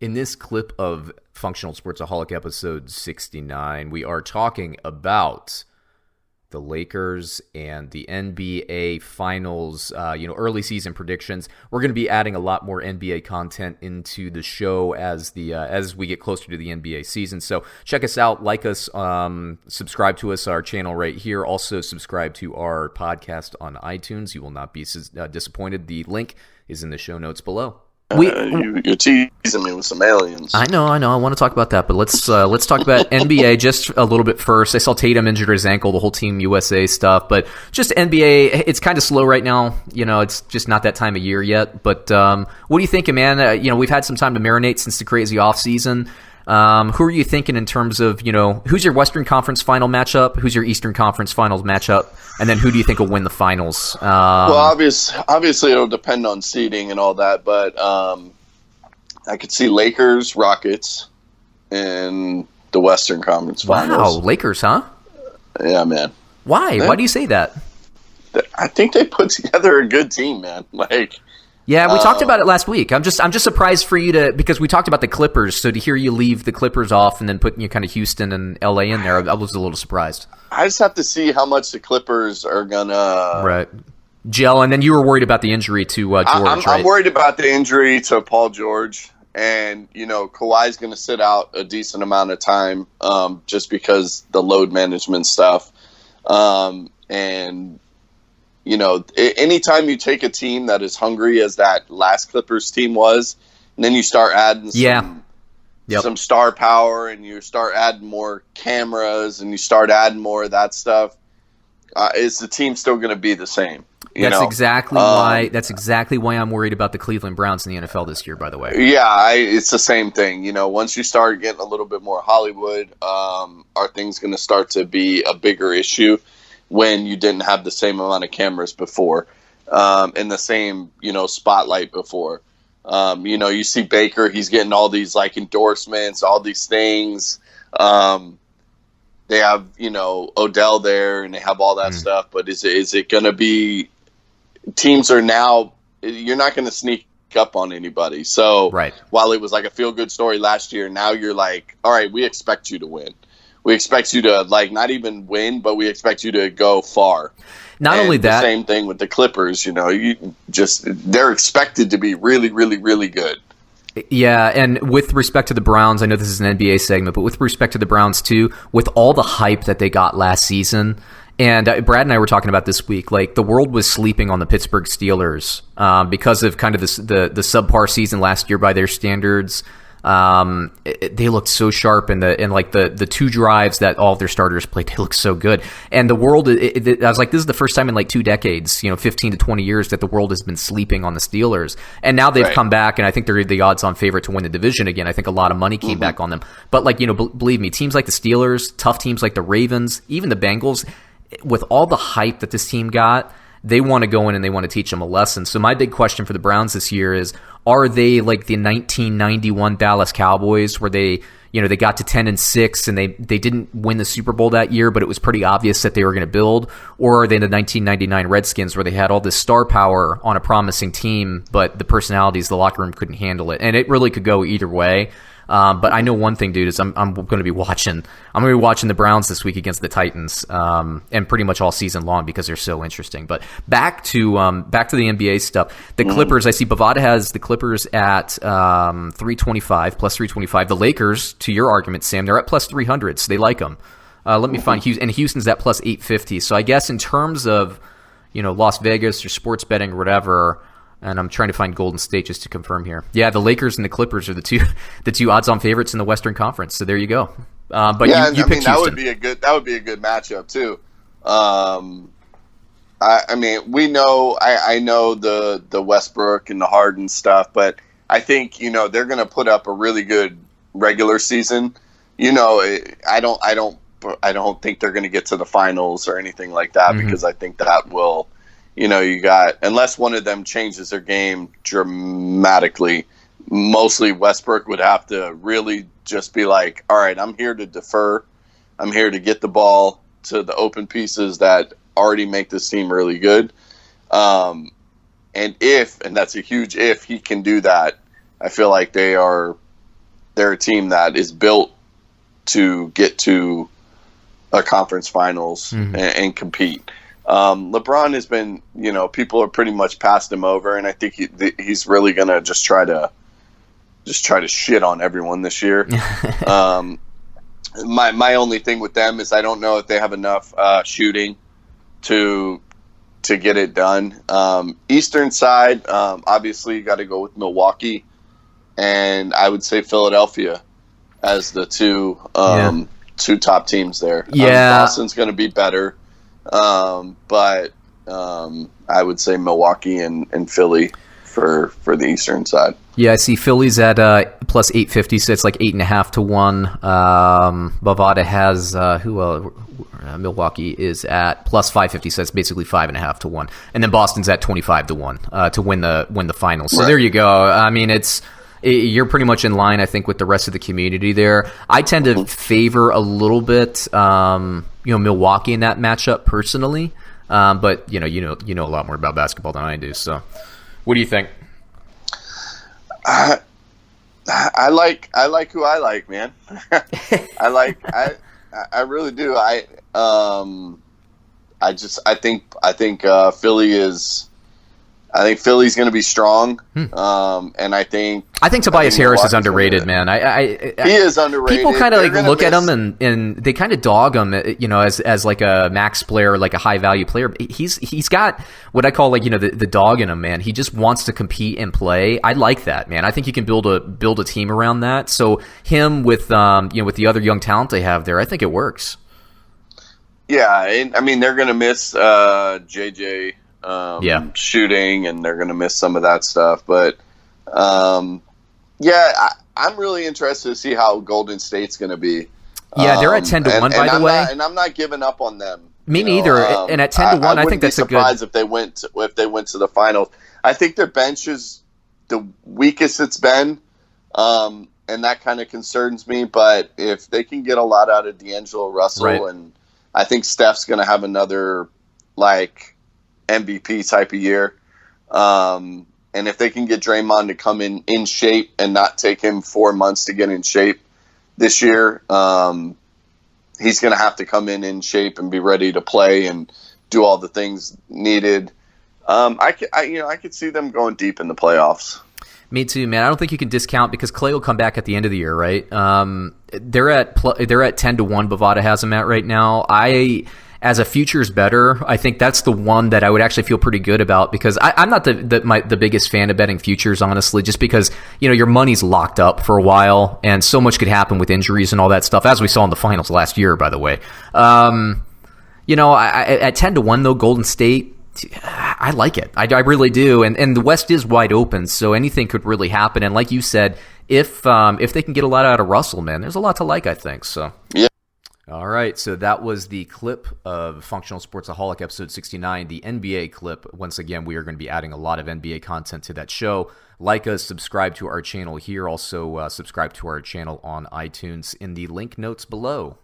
In this clip of Functional Sportsaholic episode 69, we are talking about the Lakers and the NBA Finals, early season predictions. We're going to be adding a lot more NBA content into the show as we get closer to the NBA season. So check us out, like us, subscribe to us, our channel right here. Also subscribe to our podcast on iTunes. You will not be disappointed. The link is in the show notes below. You're teasing me with some aliens. I know. I want to talk about that, but let's talk about NBA just a little bit first. I saw Tatum injured his ankle, the whole Team USA stuff, but just NBA, it's kind of slow right now. It's just not that time of year yet. But what are you thinking, man? We've had some time to marinate since the crazy offseason. Who are you thinking in terms of, who's your Western Conference final matchup? Who's your Eastern Conference finals matchup? And then who do you think will win the finals? Well, obviously it'll depend on seeding and all that, but I could see Lakers, Rockets in the Western Conference finals. Wow, Lakers, huh? Yeah, man. Why? Why do you say that? I think they put together a good team, man. Yeah, we talked about it last week. I'm just surprised for you because we talked about the Clippers. So to hear you leave the Clippers off and then put kind of Houston and LA in there, I was a little surprised. I just have to see how much the Clippers are gonna gel. And then you were worried about the injury to George. I'm right? worried about the injury to Paul George, and Kawhi's gonna sit out a decent amount of time, just because the load management stuff, and. Anytime you take a team that is hungry as that last Clippers team was, and then you start adding some star power, and you start adding more cameras, and you start adding more of that stuff, is the team still going to be the same? That's exactly why I'm worried about the Cleveland Browns in the NFL this year, by the way. Yeah, it's the same thing. Once you start getting a little bit more Hollywood, are things going to start to be a bigger issue? When you didn't have the same amount of cameras before, and the same, spotlight before. You see Baker, he's getting all these endorsements, all these things. They have, Odell there, and they have all that stuff. But is it going to be? Teams are now. You're not going to sneak up on anybody. So while it was a feel good story last year, now you're all right, we expect you to win. We expect you to not even win, but we expect you to go far. Not only that, the same thing with the Clippers. They're expected to be really, really, really good. Yeah, and with respect to the Browns, I know this is an NBA segment, but with respect to the Browns too, with all the hype that they got last season, and Brad and I were talking about this week, the world was sleeping on the Pittsburgh Steelers because of kind of the subpar season last year by their standards. They looked so sharp in the two drives that all of their starters played. They looked so good, and the world. I was like, this is the first time in 2 decades, 15 to 20 years, that the world has been sleeping on the Steelers, and now they've come back, and I think they're the odds-on favorite to win the division again. I think a lot of money came back on them, but believe me, teams like the Steelers, tough teams like the Ravens, even the Bengals, with all the hype that this team got, they want to go in and they want to teach them a lesson. So my big question for the Browns this year is, are they like the 1991 Dallas Cowboys where they got to 10-6 and they didn't win the Super Bowl that year, but it was pretty obvious that they were going to build? Or are they the 1999 Redskins where they had all this star power on a promising team, but the personalities, the locker room couldn't handle it? And it really could go either way. But I know one thing, dude, is I'm going to be watching the Browns this week against the Titans, and pretty much all season long because they're so interesting. But back to the NBA stuff. The Clippers, I see Bovada has the Clippers at 325 plus 325. The Lakers, to your argument, Sam, they're at plus 300, so they like them. Let me find Houston, and Houston's at plus 850. So I guess in terms of Las Vegas or sports betting or whatever. And I'm trying to find Golden State just to confirm here. Yeah, the Lakers and the Clippers are the two odds-on favorites in the Western Conference. So there you go. But yeah, you picked Houston. That would be a good matchup too. We know I know the Westbrook and the Harden stuff, but I think they're going to put up a really good regular season. I don't think they're going to get to the finals or anything like that, because I think that will. You got, unless one of them changes their game dramatically, mostly Westbrook would have to really just be like, all right, I'm here to defer. I'm here to get the ball to the open pieces that already make this team really good. And that's a huge if, he can do that, I feel like they are they're a team that is built to get to a conference finals and compete. LeBron has been, people are pretty much passed him over, and I think he's really gonna just try to shit on everyone this year. My only thing with them is I don't know if they have enough shooting to get it done. Eastern side, obviously you got to go with Milwaukee, and I would say Philadelphia as the two top teams there. Yeah, Boston's going to be better, but I would say Milwaukee and Philly for the Eastern side. Yeah, I see Philly's at plus 850, so it's like 8.5 to 1. Bovada has Milwaukee is at plus 550, so it's basically 5.5 to 1, and then Boston's at 25 to 1 to win the finals. So there you go. I mean, you're pretty much in line, I think, with the rest of the community there. I tend to favor a little bit, Milwaukee in that matchup personally, but you know a lot more about basketball than I do. So, what do you think? I like who I like, man. I really do. I think Philly is. I think Philly's going to be strong, and I think Tobias Harris is underrated, man. He is underrated. People kind of look at him and they kind of dog him, as like a max player, like a high value player. He's got what I call the dog in him, man. He just wants to compete and play. I like that, man. I think you can build a team around that. So him with with the other young talent they have there, I think it works. Yeah, and, I mean they're going to miss JJ. Shooting, and they're going to miss some of that stuff. But, I'm really interested to see how Golden State's going to be. Yeah, they're at 10 to 1, by the way. And I'm not giving up on them. Me neither. And at 10 to 1, I think that's a good... I wouldn't be surprised if they went to the finals. I think their bench is the weakest it's been, and that kind of concerns me. But if they can get a lot out of D'Angelo Russell, and I think Steph's going to have another, MVP type of year. And if they can get Draymond to come in shape and not take him 4 months to get in shape this year, he's going to have to come in shape and be ready to play and do all the things needed. I could see them going deep in the playoffs. Me too, man. I don't think you can discount because Clay will come back at the end of the year, right? They're at 10 to 1. Bovada has them at right now. As a futures better, I think that's the one that I would actually feel pretty good about because I'm not the biggest fan of betting futures, honestly, just because, your money's locked up for a while and so much could happen with injuries and all that stuff, as we saw in the finals last year, by the way. At 10 to 1, though, Golden State, I like it. I really do. And the West is wide open, so anything could really happen. And like you said, if they can get a lot out of Russell, man, there's a lot to like, I think. So yeah. All right, so that was the clip of Functional Sportsaholic episode 69, the NBA clip. Once again, we are going to be adding a lot of NBA content to that show. Like us, subscribe to our channel here. Also, subscribe to our channel on iTunes in the link notes below.